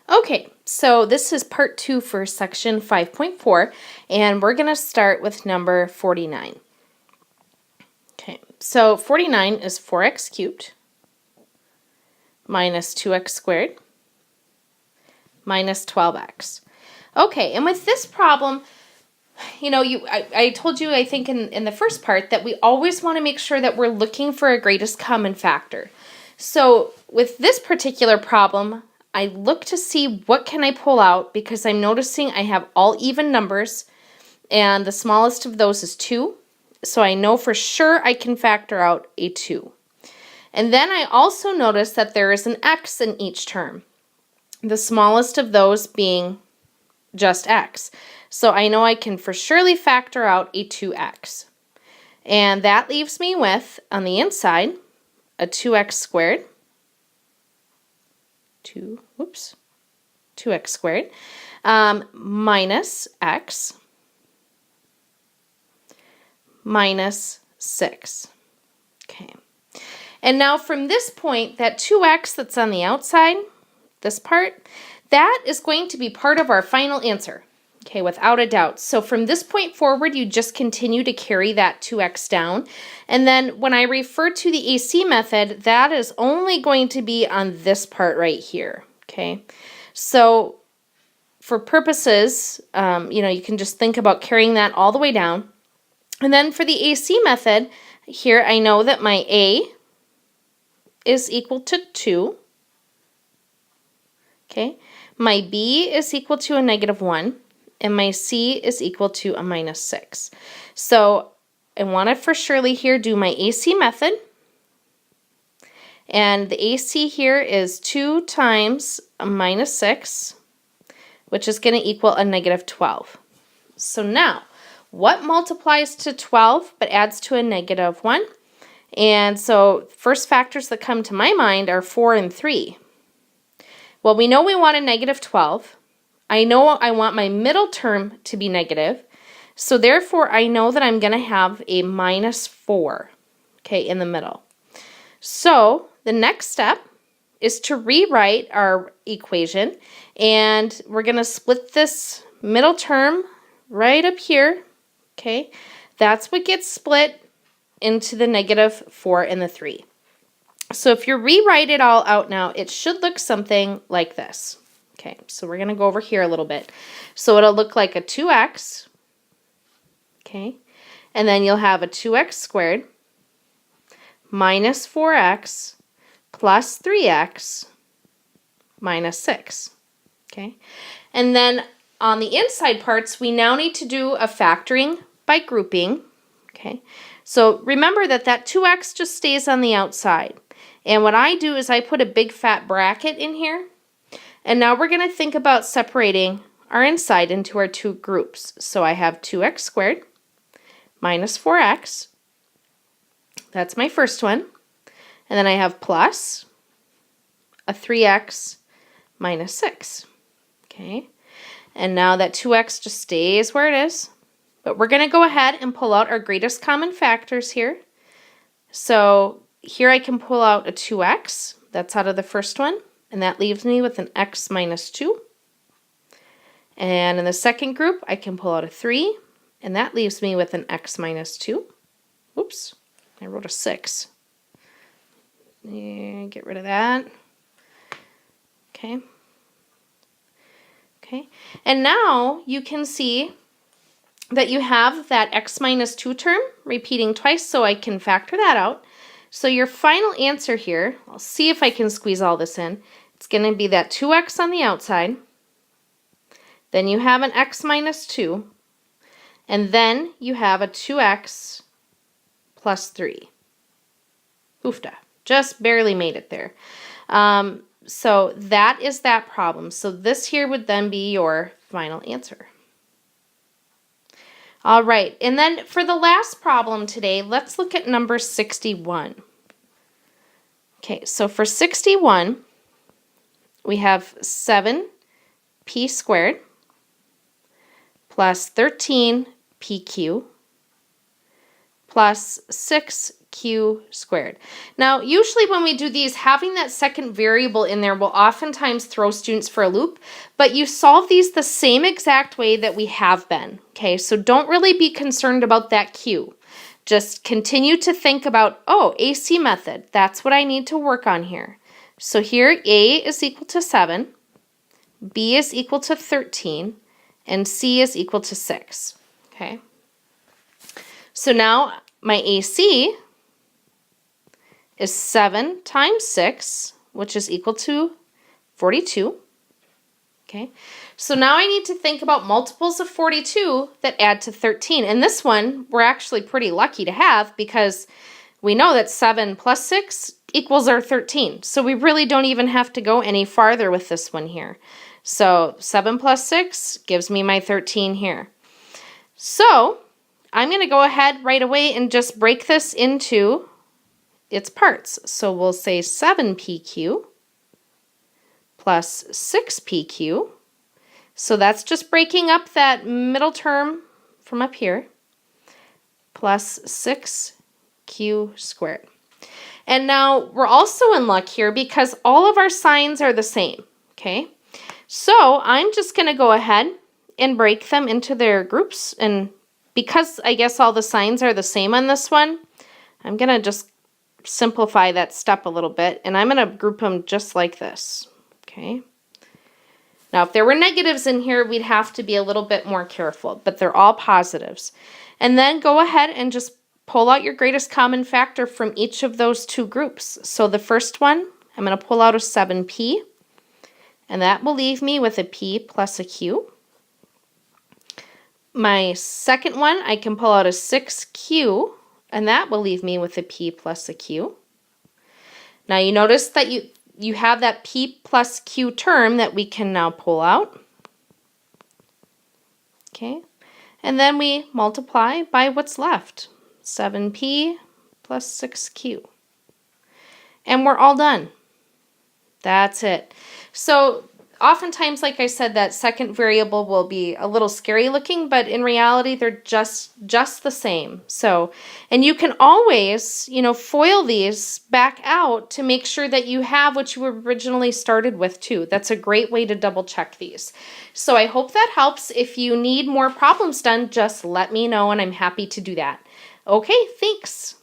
Okay, so this is part 2 for section 5.4, and we're going to start with number 49. Okay, so 49 is 4x cubed minus 2x squared minus 12x. Okay, and with this problem, I told you, I think in the first part, that we always want to make sure that we're looking for a greatest common factor. So with this particular problem, I look to see what can I pull out, because I'm noticing I have all even numbers, and the smallest of those is 2. So I know for sure I can factor out a 2. And then I also notice that there is an x in each term, the smallest of those being just x. So I know I can for surely factor out a 2x. And that leaves me with, on the inside, a 2x squared. 2x squared minus x minus 6. Okay. And now from this point, that 2x that's on the outside, this part, that is going to be part of our final answer. Okay, without a doubt. So from this point forward, you just continue to carry that 2x down. And then when I refer to the AC method, that is only going to be on this part right here. Okay, so for purposes, you can just think about carrying that all the way down. And then for the AC method, here I know that my A is equal to 2. Okay, my B is equal to a negative 1. And my C is equal to a minus 6. So I want to for surely here do my AC method. And the AC here is 2 times a minus 6, which is going to equal a negative 12. So now, what multiplies to 12 but adds to a negative 1? And so first factors that come to my mind are 4 and 3. Well, we know we want a negative 12. I know I want my middle term to be negative, so therefore I know that I'm going to have a minus 4, okay, in the middle. So the next step is to rewrite our equation, and we're going to split this middle term right up here, okay? That's what gets split into the negative 4 and the 3. So if you rewrite it all out now, it should look something like this. Okay, so we're going to go over here a little bit. So it'll look like a 2x, okay, and then you'll have a 2x squared minus 4x plus 3x minus 6, okay. And then on the inside parts, we now need to do a factoring by grouping, okay. So remember that 2x just stays on the outside. And what I do is I put a big fat bracket in here. And now we're going to think about separating our inside into our two groups. So I have 2x squared minus 4x. That's my first one. And then I have plus a 3x minus 6. Okay. And now that 2x just stays where it is. But we're going to go ahead and pull out our greatest common factors here. So here I can pull out a 2x. That's out of the first one. And that leaves me with an x minus 2. And in the second group, I can pull out a 3. And that leaves me with an x minus 2. Oops, I wrote a 6. Yeah, get rid of that. Okay. Okay. And now you can see that you have that x minus 2 term repeating twice, so I can factor that out. So your final answer here, I'll see if I can squeeze all this in. It's going to be that 2x on the outside. Then you have an x minus 2. And then you have a 2x plus 3. Oofda. Just barely made it there. So that is that problem. So this here would then be your final answer. All right, and then for the last problem today, let's look at number 61. Okay, so for 61, we have 7p squared plus 13pq plus 6 q squared. Now, usually when we do these, having that second variable in there will oftentimes throw students for a loop, but you solve these the same exact way that we have been, okay? So don't really be concerned about that q. Just continue to think about, oh, AC method, that's what I need to work on here. So here, A is equal to 7, B is equal to 13, and C is equal to 6, okay? So now my AC is 7 times 6, which is equal to 42, okay? So now I need to think about multiples of 42 that add to 13. And this one, we're actually pretty lucky to have because we know that 7 plus 6 equals our 13. So we really don't even have to go any farther with this one here. So 7 plus 6 gives me my 13 here. So I'm going to go ahead right away and just break this into its parts. So we'll say 7pq plus 6pq. So that's just breaking up that middle term from up here, plus 6q squared. And now we're also in luck here because all of our signs are the same, okay? So I'm just going to go ahead and break them into their groups. And because I guess all the signs are the same on this one, I'm going to just simplify that step a little bit. And I'm going to group them just like this, okay? Now, if there were negatives in here, we'd have to be a little bit more careful, but they're all positives. And then go ahead and just pull out your greatest common factor from each of those two groups. So the first one, I'm going to pull out a 7p, and that will leave me with a p plus a q. My second one, I can pull out a 6q, and that will leave me with a p plus a q. Now you notice that you have that p plus q term that we can now pull out. Okay, and then we multiply by what's left, 7p plus 6q. And we're all done. That's it. So oftentimes, like I said, that second variable will be a little scary looking, but in reality, they're just the same. So, and you can always, FOIL these back out to make sure that you have what you originally started with too. That's a great way to double check these. So I hope that helps. If you need more problems done, just let me know and I'm happy to do that. Okay, thanks.